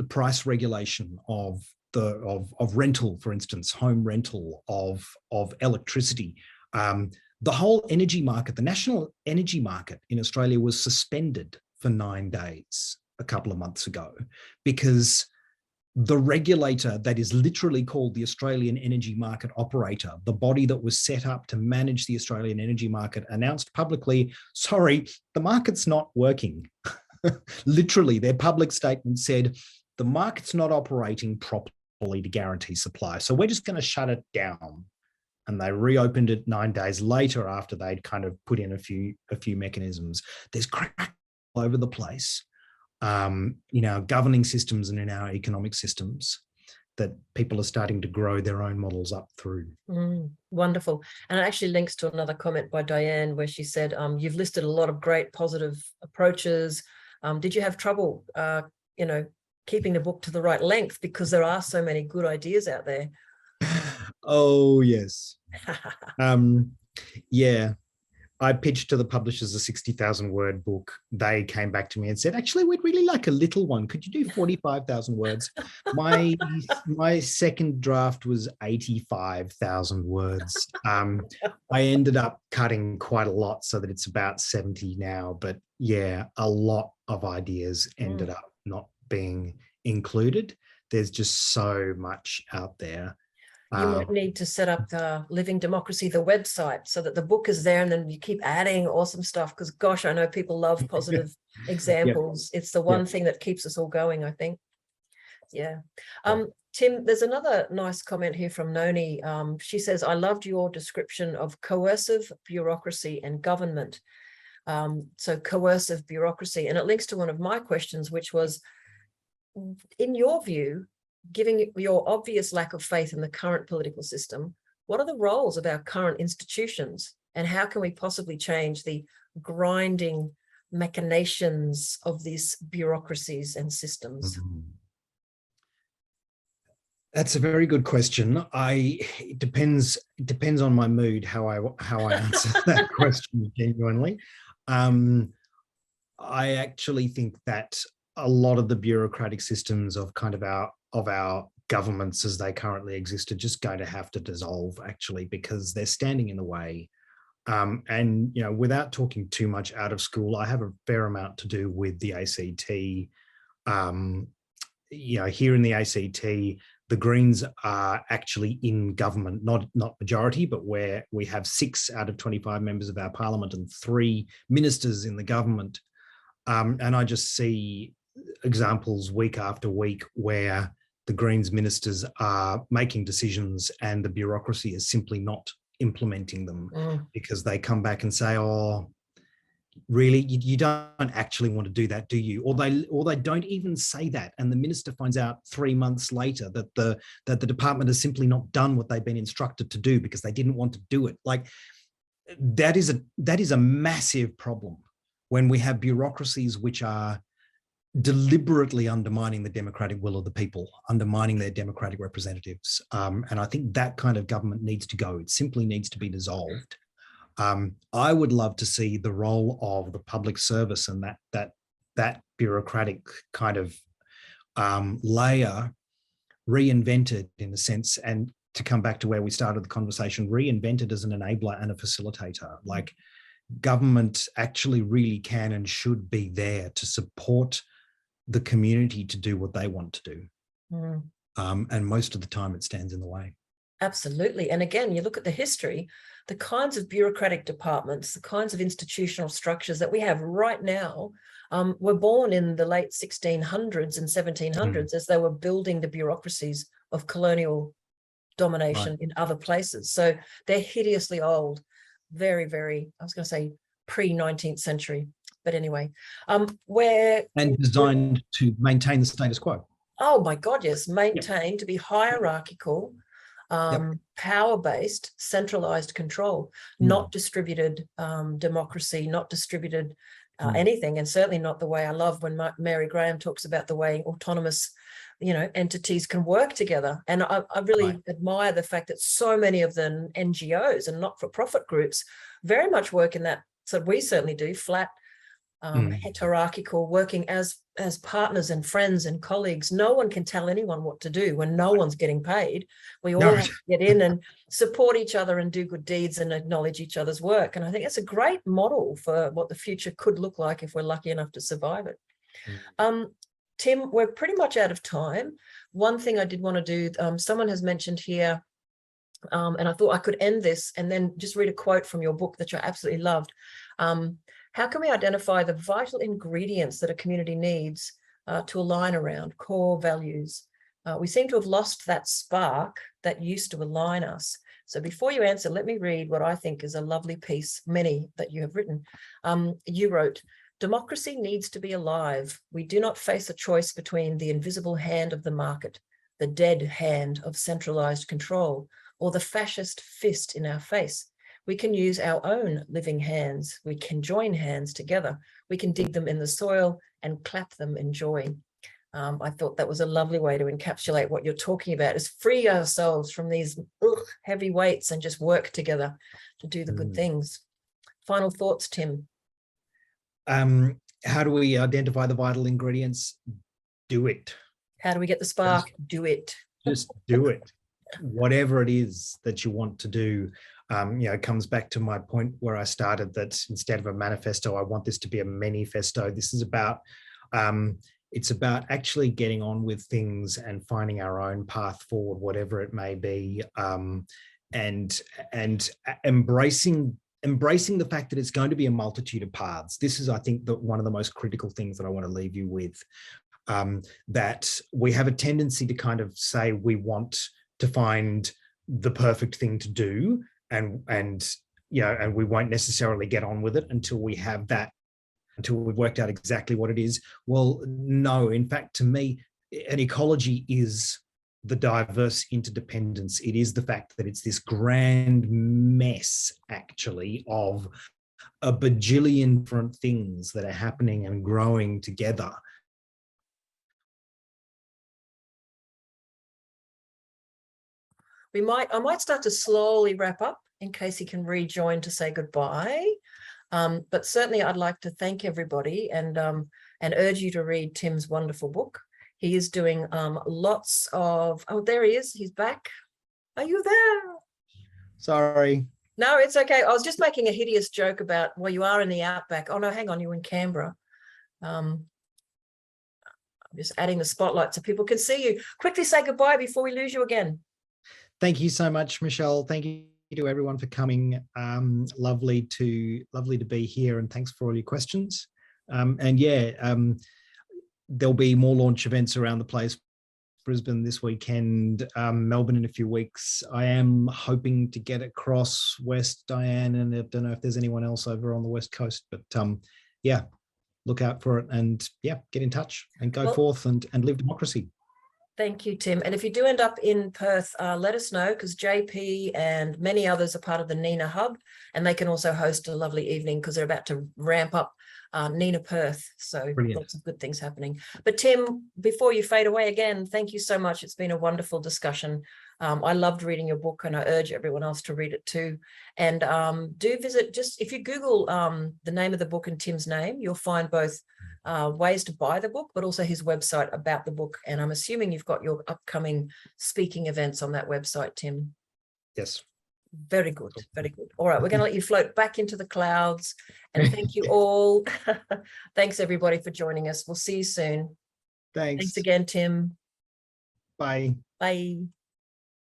price regulation of rental, for instance, home rental of electricity. The whole energy market, the national energy market in Australia, was suspended for 9 days a couple of months ago, because the regulator that is literally called the Australian Energy Market Operator, the body that was set up to manage the Australian energy market, announced publicly, sorry, the market's not working. Literally, their public statement said, the market's not operating properly to guarantee supply, so we're just going to shut it down. And they reopened it 9 days later after they'd kind of put in a few mechanisms. There's crack all over the place. In our governing systems and in our economic systems, that people are starting to grow their own models up through. Wonderful. And it actually links to another comment by Diane, where she said, you've listed a lot of great positive approaches. Did you have trouble, keeping the book to the right length? Because there are so many good ideas out there. Oh, yes. Yeah. I pitched to the publishers a 60,000 word book. They came back to me and said, actually, we'd really like a little one. Could you do 45,000 words? My second draft was 85,000 words. I ended up cutting quite a lot so that it's about 70 now. But yeah, a lot of ideas ended up not being included. There's just so much out there. You might need to set up the Living Democracy, the website, so that the book is there and then you keep adding awesome stuff, because gosh, I know people love positive examples. It's the one thing that keeps us all going, I think. Yeah. Tim, there's another nice comment here from Noni. She says, I loved your description of coercive bureaucracy and government. So coercive bureaucracy, and it links to one of my questions, which was, in your view, given your obvious lack of faith in the current political system, what are the roles of our current institutions, and how can we possibly change the grinding machinations of these bureaucracies and systems? That's a very good question. It depends on my mood how I answer that question genuinely. I actually think that a lot of the bureaucratic systems of our governments as they currently exist are just going to have to dissolve, actually, because they're standing in the way. And without talking too much out of school, I have a fair amount to do with the ACT. Here in the ACT, the Greens are actually in government, not majority, but where we have 6 out of 25 members of our parliament and 3 ministers in the government. And I just see examples week after week where the Greens ministers are making decisions and the bureaucracy is simply not implementing them because they come back and say, oh, really, you don't actually want to do that, do you? Or they don't even say that, and the minister finds out 3 months later that the department has simply not done what they've been instructed to do because they didn't want to do it. Like, that is a massive problem when we have bureaucracies which are deliberately undermining the democratic will of the people, undermining their democratic representatives. And I think that kind of government needs to go. It simply needs to be dissolved. I would love to see the role of the public service and that bureaucratic kind of layer reinvented in a sense, and to come back to where we started the conversation, reinvented as an enabler and a facilitator. Like, government actually really can and should be there to support the community to do what they want to do. And most of the time it stands in the way. Absolutely. And again, you look at the history, the kinds of bureaucratic departments, the kinds of institutional structures that we have right now were born in the late 1600s and 1700s as they were building the bureaucracies of colonial domination in other places. So they're hideously old, very, very, I was going to say pre-19th century. But anyway, and designed to maintain the status quo. Oh my God, yes, maintain to be hierarchical, power-based, centralized control, not distributed democracy, not distributed anything, and certainly not the way I love when Mary Graham talks about the way autonomous, entities can work together. And I really admire the fact that so many of the NGOs and not-for-profit groups very much work in that. So we certainly do, flat, hierarchical, working as partners and friends and colleagues. No one can tell anyone what to do when no one's getting paid. We all have to get in and support each other and do good deeds and acknowledge each other's work. And I think it's a great model for what the future could look like if we're lucky enough to survive it. Tim, we're pretty much out of time. One thing I did want to do, someone has mentioned here, and I thought I could end this and then just read a quote from your book that I absolutely loved. How can we identify the vital ingredients that a community needs to align around core values? We seem to have lost that spark that used to align us. So before you answer, let me read what I think is a lovely piece, many that you have written. You wrote, "Democracy needs to be alive. We do not face a choice between the invisible hand of the market, the dead hand of centralized control, or the fascist fist in our face. We can use our own living hands. We can join hands together. We can dig them in the soil and clap them in joy." I thought that was a lovely way to encapsulate what you're talking about, is free ourselves from these heavy weights and just work together to do the good things. Final thoughts, Tim? How do we identify the vital ingredients? Do it. How do we get the spark? Do it. Just do it. Whatever it is that you want to do. It comes back to my point where I started, that instead of a manifesto, I want this to be a manifesto. This is about, it's about actually getting on with things and finding our own path forward, whatever it may be, and embracing the fact that it's going to be a multitude of paths. This is, I think, one of the most critical things that I want to leave you with, that we have a tendency to kind of say we want to find the perfect thing to do, and we won't necessarily get on with it until we have that, until we've worked out exactly what it is. Well, no, in fact, to me, an ecology is the diverse interdependence. It is the fact that it's this grand mess, actually, of a bajillion different things that are happening and growing together. I might start to slowly wrap up in case he can rejoin to say goodbye. But certainly I'd like to thank everybody and urge you to read Tim's wonderful book. He is doing lots of, oh, there he is. He's back. Are you there? Sorry. No, it's okay. I was just making a hideous joke about, well, you are in the outback. Oh, no, hang on. You're in Canberra. just adding the spotlight so people can see you. Quickly say goodbye before we lose you again. Thank you so much, Michelle. Thank you to everyone for coming. Lovely to be here, and thanks for all your questions. There'll be more launch events around the place. Brisbane this weekend, Melbourne in a few weeks. I am hoping to get across West, Diane, and I don't know if there's anyone else over on the West Coast, but yeah, look out for it, and yeah, get in touch and go forth and live democracy. Thank you, Tim. And if you do end up in Perth, let us know, because JP and many others are part of the NINA Hub, and they can also host a lovely evening because they're about to ramp up NINA Perth. So brilliant. Lots of good things happening. But Tim, before you fade away again, thank you so much. It's been a wonderful discussion. I loved reading your book, and I urge everyone else to read it too. And do visit, just if you Google the name of the book and Tim's name, you'll find both ways to buy the book, but also his website about the book. And I'm assuming you've got your upcoming speaking events on that website, Tim. Yes. Very good. Very good. All right. We're going to let you float back into the clouds. And thank you all. Thanks, everybody, for joining us. We'll see you soon. Thanks. Thanks again, Tim. Bye. Bye.